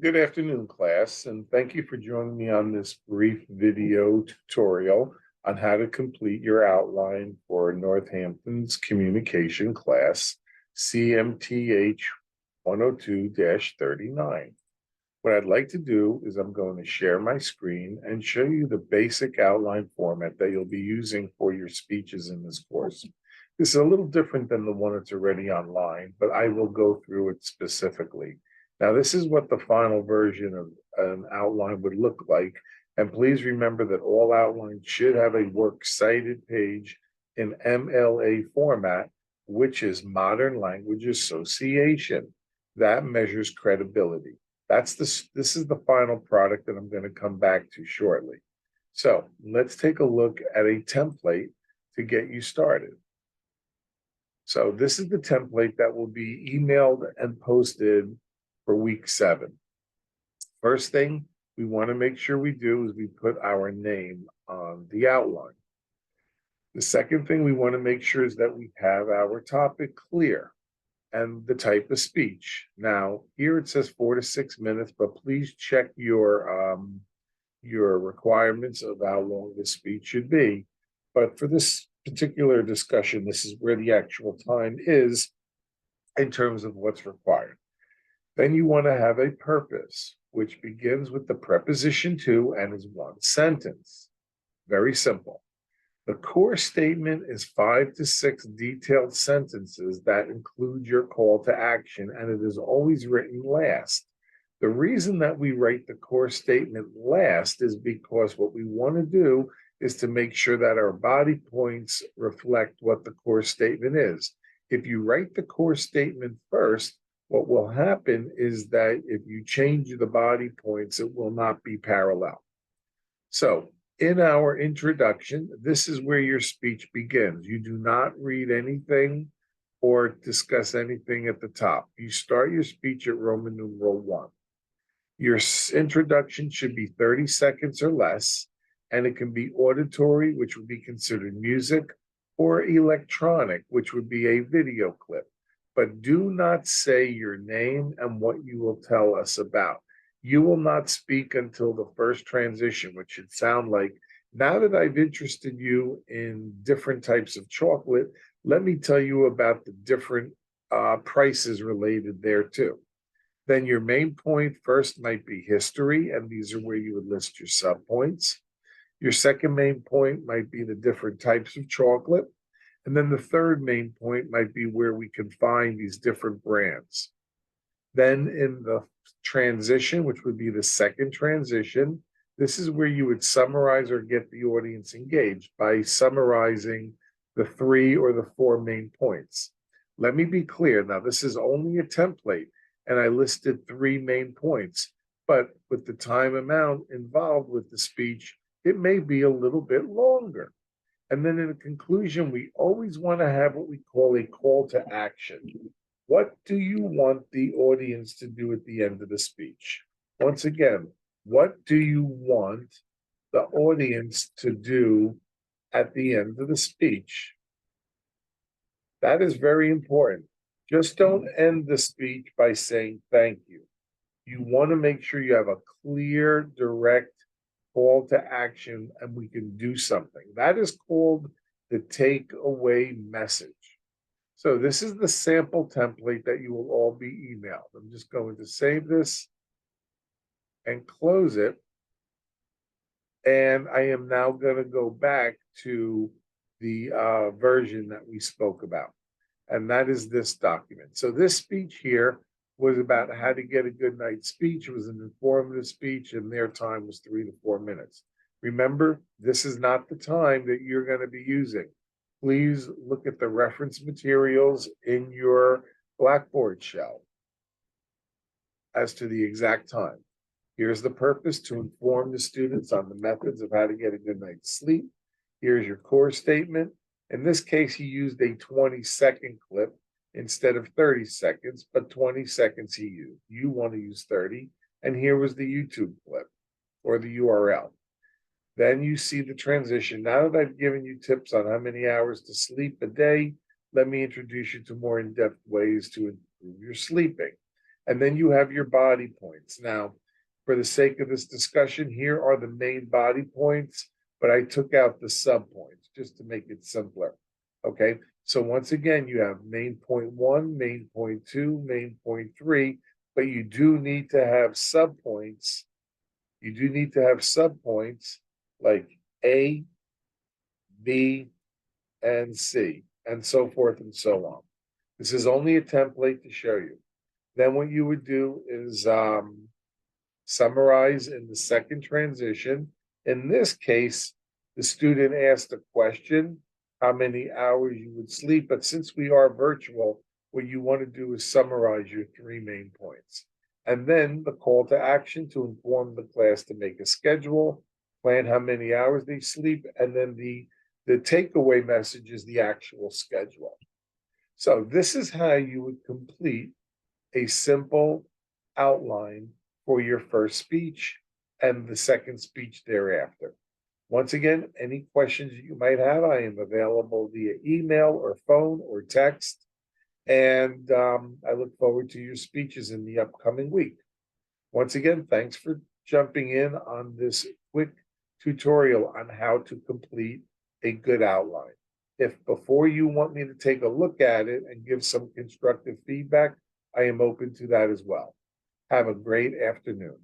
Good afternoon, class, and thank you for joining me on this brief video tutorial on how to complete your outline for Northampton's communication class, CMTH 102-39. What I'd like to do is I'm going to share my screen and show you the basic outline format that you'll be using for your speeches in this course. This is a little different than the one that's already online, but I will go through it specifically. Now, this is what the final version of an outline would look like. And please remember that all outlines should have a works cited page in MLA format, which is Modern Language Association. That measures credibility. This is the final product that I'm going to come back to shortly. So let's take a look at a template to get you started. So this is the template that will be emailed and posted for week 7. First thing we want to make sure we do is we put our name on the outline. The second thing we want to make sure is that we have our topic clear and the type of speech. Now, here it says 4 to 6 minutes, but please check your requirements of how long the speech should be. But for this particular discussion, this is where the actual time is in terms of what's required. Then you want to have a purpose, which begins with the preposition to and is one sentence. Very simple. The core statement is 5 to 6 detailed sentences that include your call to action, and it is always written last. The reason that we write the core statement last is because what we want to do is to make sure that our body points reflect what the core statement is. If you write the core statement first, what will happen is that if you change the body points, it will not be parallel. So in our introduction, this is where your speech begins. You do not read anything or discuss anything at the top. You start your speech at Roman numeral 1. Your introduction should be 30 seconds or less, and it can be auditory, which would be considered music, or electronic, which would be a video clip. But do not say your name and what you will tell us about. You will not speak until the first transition, which should sound like, now that I've interested you in different types of chocolate, let me tell you about the different prices related there too. Then your main point first might be history, and these are where you would list your subpoints. Your second main point might be the different types of chocolate. And then the third main point might be where we can find these different brands. Then in the transition, which would be the second transition, this is where you would summarize or get the audience engaged by summarizing the 3 or the 4 main points. Let me be clear. Now, this is only a template, and I listed 3 main points, but with the time amount involved with the speech, it may be a little bit longer. And then in the conclusion, we always want to have what we call a call to action. What do you want the audience to do at the end of the speech? Once again, what do you want the audience to do at the end of the speech? That is very important. Just don't end the speech by saying thank you. You want to make sure you have a clear, direct call to action and we can do something. That is called the takeaway message. So this is the sample template that you will all be emailed. I'm just going to save this and close it. And I am now going to go back to the version that we spoke about. And that is this document. So this speech here was about how to get a good night's speech. It was an informative speech, and their time was 3 to 4 minutes. Remember, this is not the time that you're going to be using. Please look at the reference materials in your Blackboard shell as to the exact time. Here's the purpose: to inform the students on the methods of how to get a good night's sleep. Here's your core statement. In this case, he used a 20-second clip instead of 30 seconds, but 20 seconds he used. You want to use 30. And here was the YouTube clip or the URL. Then you see the transition. Now that I've given you tips on how many hours to sleep a day, let me introduce you to more in-depth ways to improve your sleeping. And then you have your body points. Now, for the sake of this discussion, here are the main body points, but I took out the sub points just to make it simpler. Okay, so once again, you have main point one, main point two, main point three, but you do need to have sub points. You do need to have sub points like A, B, and C, and so forth and so on. This is only a template to show you. Then what you would do is summarize in the second transition. In this case, the student asked a question, how many hours you would sleep, but since we are virtual, what you want to do is summarize your three main points. And then the call to action to inform the class to make a schedule, plan how many hours they sleep, and then the takeaway message is the actual schedule. So this is how you would complete a simple outline for your first speech and the second speech thereafter. Once again, any questions you might have, I am available via email or phone or text. And I look forward to your speeches in the upcoming week. Once again, thanks for jumping in on this quick tutorial on how to complete a good outline. If before you want me to take a look at it and give some constructive feedback, I am open to that as well. Have a great afternoon.